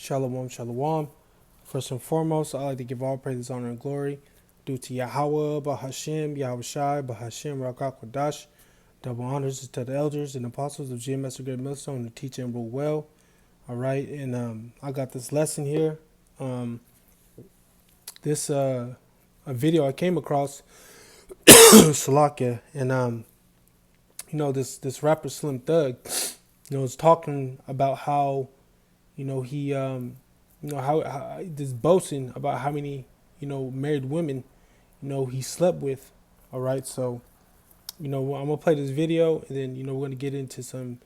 Shalom, shalom. First and foremost, I'd like to give all praises, honor, and glory due to Yahweh, Bahashem, Yahweh Shai, Bahashem, Rakak Wadash. Double honors to the elders and apostles of GMS Great Millstone to teach and rule well. All right, and I got this lesson here. This a video I came across, Salakia, and this rapper Slim Thug, is talking about how he how this boasting about how many married women he slept with. All right, so I'm gonna play this video, and then we're gonna get into some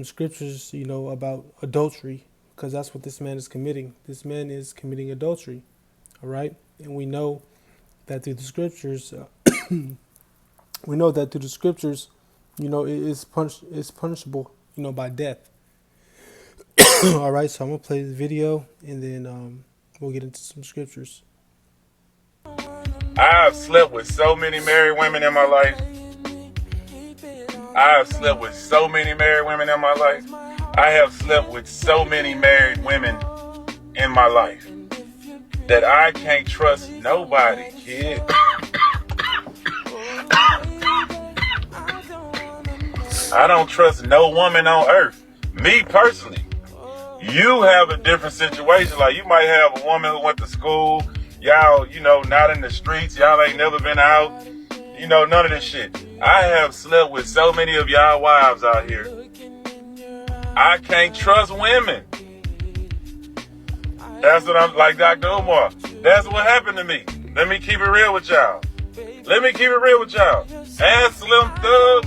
scriptures about adultery, because that's what this man is committing. This man is committing adultery. All right, and we know that through the scriptures, it is punishable, by death. All right, so I'm gonna play this video, and then we'll get into some scriptures. I have slept with so many married women in my life. I have slept with so many married women in my life. I have slept with so many married women in my life that I can't trust nobody, kid. I don't trust no woman on earth. Me personally. You have a different situation. Like, you might have a woman who went to school. Y'all, not in the streets. Y'all ain't never been out. None of this shit. I have slept with so many of y'all wives out here. I can't trust women. That's what I'm like, Dr. Umar. That's what happened to me. Let me keep it real with y'all. As Slim Thug,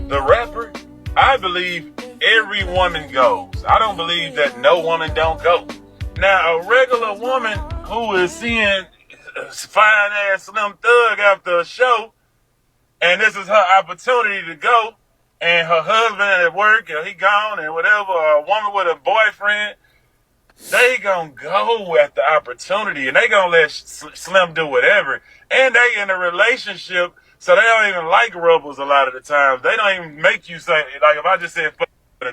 the rapper, I believe every woman goes. I don't believe that no woman don't go. Now, a regular woman who is seeing fine ass Slim Thug after a show, and this is her opportunity to go, and her husband at work, or he gone, and whatever, or a woman with a boyfriend, they gonna go at the opportunity, and they gonna let Slim do whatever. And they in a relationship, so they don't even like rubbers a lot of the times. They don't even make you say, like, if I just said,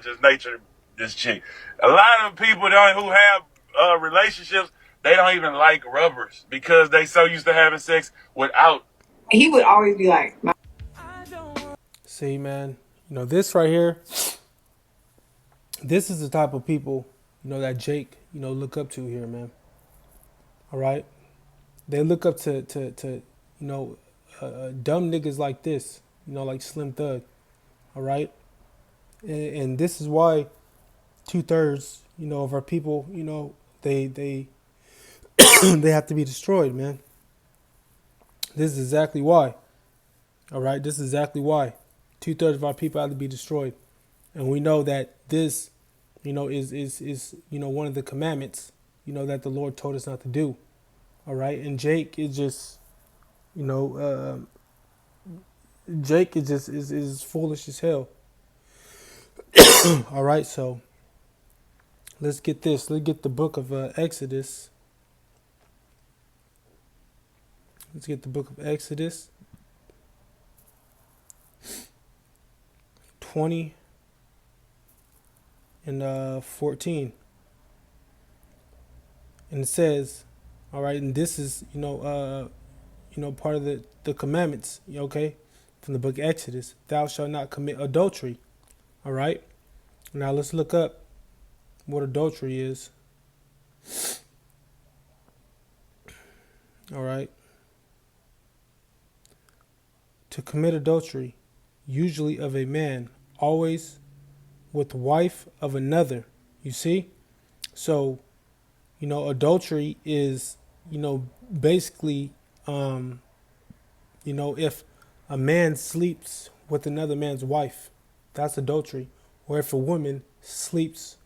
just nature this chick. A lot of people who have relationships, they don't even like rubbers because they so used to having sex without. He would always be like, See, man, this right here, this is the type of people, that Jake, look up to here, man. All right. They look up to dumb niggas like this, like Slim Thug. All right. And this is why 2/3, of our people, they they have to be destroyed, man. This is exactly why. All right. This is exactly why 2/3 of our people have to be destroyed. And we know that this, is one of the commandments, that the Lord told us not to do. All right. And Jake is just, Jake is foolish as hell. All right. So let's get this. Let's get the book of Exodus. Let's get the book of Exodus 20 and 14. And it says, all right, and this is, part of the commandments, okay, from the book of Exodus. Thou shalt not commit adultery. All right. Now let's look up what adultery is. All right. To commit adultery, usually of a man, always with the wife of another. You see? So, adultery is, basically, if a man sleeps with another man's wife, that's adultery. Or if a woman sleeps,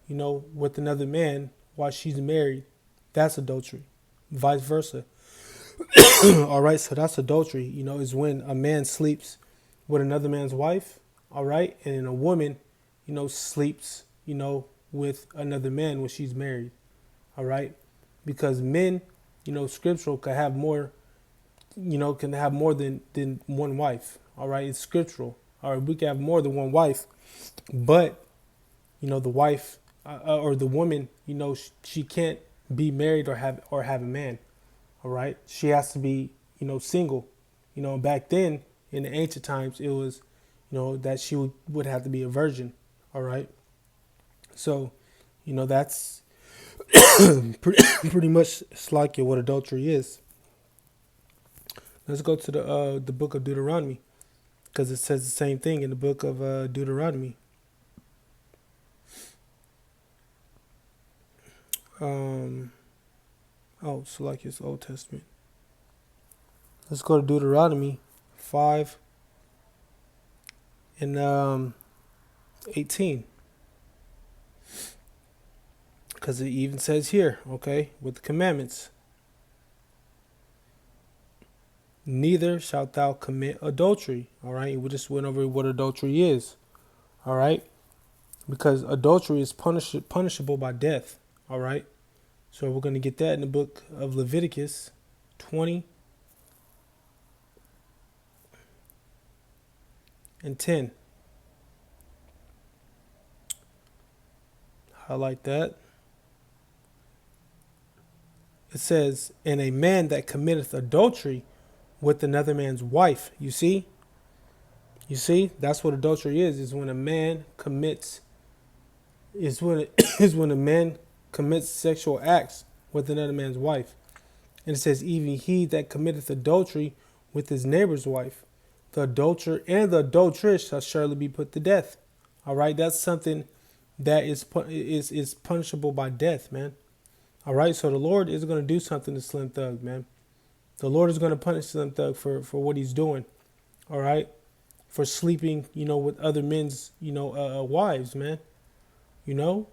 with another man while she's married, that's adultery. Vice versa. All right, so that's adultery, is when a man sleeps with another man's wife, all right, and a woman, sleeps, with another man when she's married, all right, because men, scriptural can have more, than one wife, all right, it's scriptural, all right, we can have more than one wife, but, the wife, or the woman, she can't be married or have a man. All right, she has to be, single. Back then in the ancient times, it was, that she would have to be a virgin. All right, so, that's pretty much Slakia what adultery is. Let's go to the book of Deuteronomy, because it says the same thing in the book of Deuteronomy. Slakia's Old Testament. Let's go to Deuteronomy 5 and 18. Because it even says here, okay, with the commandments. Neither shalt thou commit adultery. All right, we just went over what adultery is. All right, because adultery is punishable by death. All right, so we're going to get that in the book of Leviticus 20 and 10. Highlight that. It says, and a man that committeth adultery with another man's wife. You see, that's what adultery is when a man commits, is when a man commits sexual acts with another man's wife. And it says, even he that committeth adultery with his neighbor's wife, the adulterer and the adulteress shall surely be put to death. All right, that's something that is punishable by death, man. All right, so the Lord is going to do something to Slim Thug, man. The Lord is going to punish Slim Thug for what he's doing. All right, for sleeping, with other men's, wives, man. And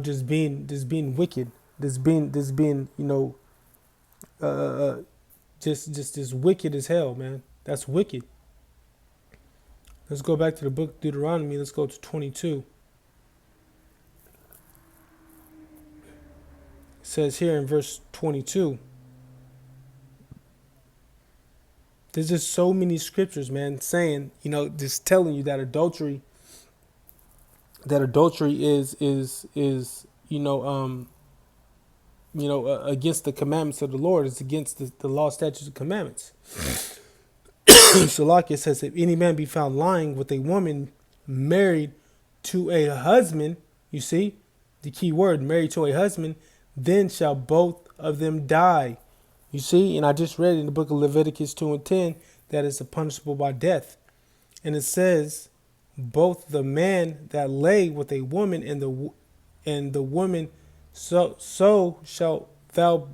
just being wicked, just being, just as wicked as hell, man. That's wicked. Let's go back to the book of Deuteronomy. Let's go to 22. It says here in verse 22. There's just so many scriptures, man, saying, just telling you that adultery is against the commandments of the Lord. It's against the law, statutes, and commandments. So like it says, if any man be found lying with a woman married to a husband, you see, the key word, married to a husband, then shall both of them die. You see, and I just read in the book of Leviticus 2 and 10 that it's punishable by death. And it says, both the man that lay with a woman and the woman, so shalt thou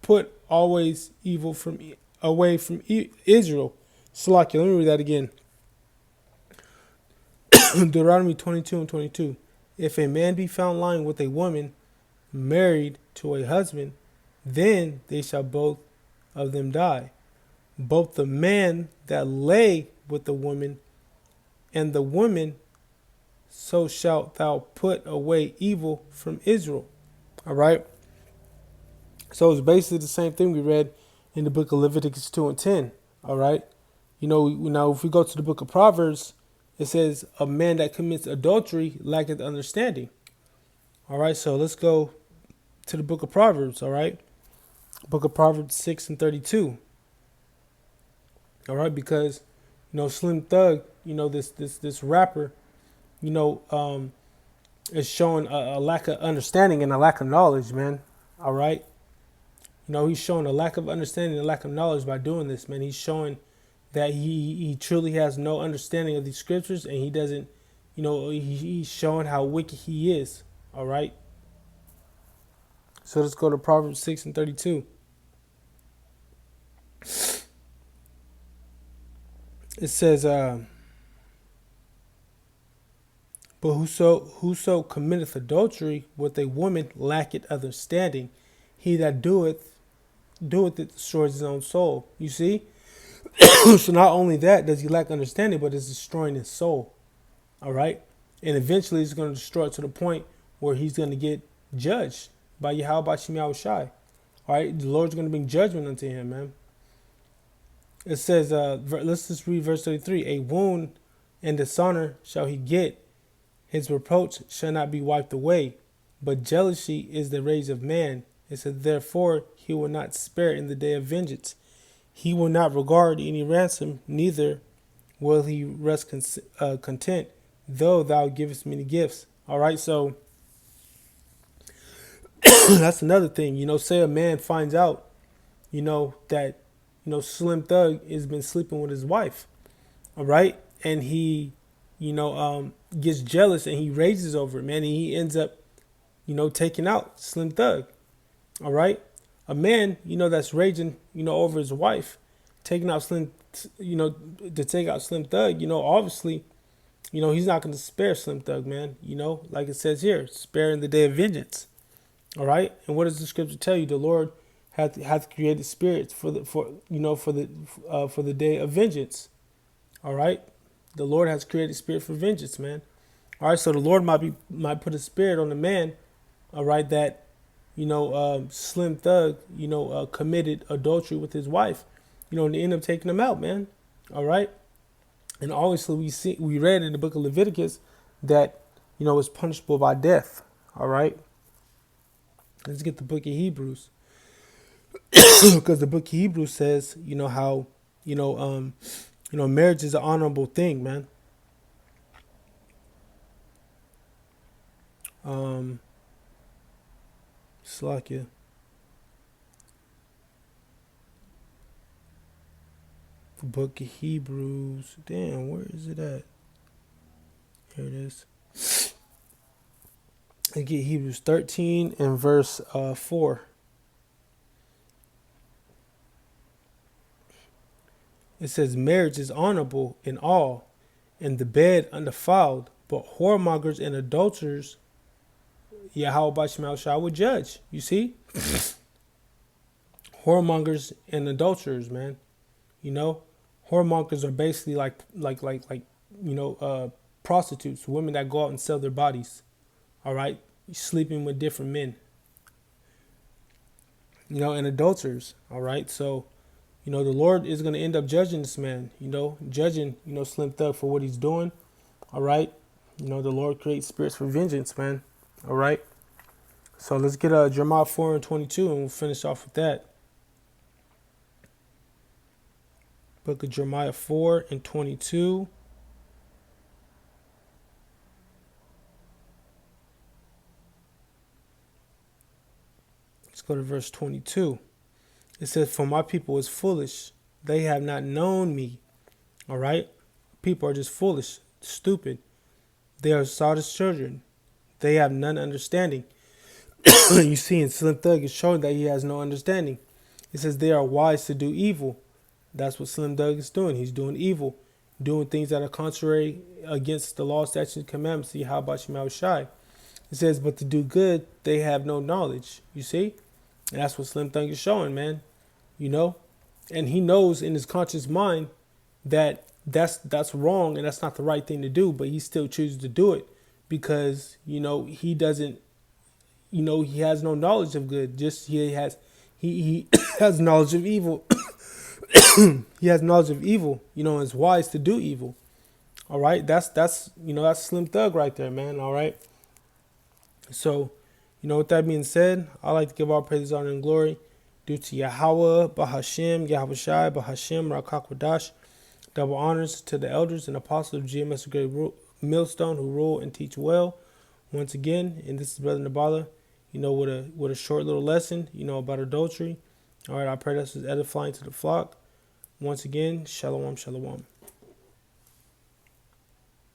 put always evil away from Israel. Slakia, let me read that again. Deuteronomy 22 and 22. If a man be found lying with a woman married to a husband, then they shall both of them die. Both the man that lay with the woman and the woman, so shalt thou put away evil from Israel. All right. So it's basically the same thing we read in the book of Leviticus 2 and 10. All right. Now if we go to the book of Proverbs, it says a man that commits adultery lacketh understanding. All right. So let's go to the book of Proverbs. All right. Book of Proverbs 6 and 32. All right. Because, Slim Thug, this rapper, is showing a lack of understanding and a lack of knowledge, man. All right. He's showing a lack of understanding and a lack of knowledge by doing this, man. He's showing that he truly has no understanding of these scriptures, and he doesn't, he's showing how wicked he is. All right. So let's go to Proverbs 6 and 32. It says, but whoso committeth adultery with a woman lacketh understanding. He that doeth it destroys his own soul. You see? So not only that does he lack understanding, but it's destroying his soul. All right? And eventually he's going to destroy it to the point where he's going to get judged by Yahweh Shai Shai. All right? The Lord's going to bring judgment unto him, man. It says, let's just read verse 33. A wound and dishonor shall he get. His reproach shall not be wiped away. But jealousy is the rage of man. It said, therefore he will not spare in the day of vengeance. He will not regard any ransom, neither will he rest content, though thou givest many gifts. All right, so that's another thing. Say a man finds out, that, Slim Thug has been sleeping with his wife. All right, and he, gets jealous and he rages over it, man, and he ends up, taking out Slim Thug. All right, a man, that's raging, over his wife, taking out Slim, to take out Slim Thug, obviously, he's not going to spare Slim Thug, man. Like it says here, spare in the day of vengeance. All right, and what does the scripture tell you? The Lord hath created spirits for the day of vengeance. All right, the Lord has created spirit for vengeance, man. All right, so the Lord might put a spirit on the man. All right, that Slim Thug committed adultery with his wife, and they end up taking him out, man. All right, and obviously we read in the book of Leviticus that it's punishable by death. All right. Let's get the book of Hebrews, because the book of Hebrews says, how, marriage is an honorable thing, man. Slakia. The book of Hebrews. Damn, where is it at? Here it is. I get Hebrews 13 and verse 4. It says, marriage is honorable in all, and the bed undefiled, but whoremongers and adulterers, Yahweh Shemel Shah will judge. You see? Whoremongers and adulterers, man. Whoremongers are basically like prostitutes, women that go out and sell their bodies. All right, sleeping with different men, and adulterers. All right, so, the Lord is going to end up judging this man, judging, Slim Thug for what he's doing. All right, the Lord creates spirits for vengeance, man. All right, so let's get Jeremiah 4 and 22, and we'll finish off with that. Book of Jeremiah 4 and 22. Go to verse 22. It says, for my people is foolish. They have not known me. All right. People are just foolish, stupid. They are sottish children. They have none understanding. You see, in Slim Thug is showing that he has no understanding. It says they are wise to do evil. That's what Slim Thug is doing. He's doing evil, doing things that are contrary against the law, statutes, and commandments. See, how about Shemel Shai? It says, but to do good, they have no knowledge. You see? And that's what Slim Thug is showing, man. And he knows in his conscious mind that that's wrong and that's not the right thing to do, but he still chooses to do it because, he doesn't, he has no knowledge of good. Just he has knowledge of evil. He has knowledge of evil, and is wise to do evil. All right. That's Slim Thug right there, man. All right. So, with that being said, I like to give all praise, honor, and glory due to Yahweh, Bahashem, Yahweh Shai, Bahashem, Rakakwadash. Double honors to the elders and apostles of GMS Great Millstone who rule and teach well. Once again, and this is Brother Nabala, with a short little lesson, about adultery. All right, I pray this is edifying to the flock. Once again, shalom, shalom.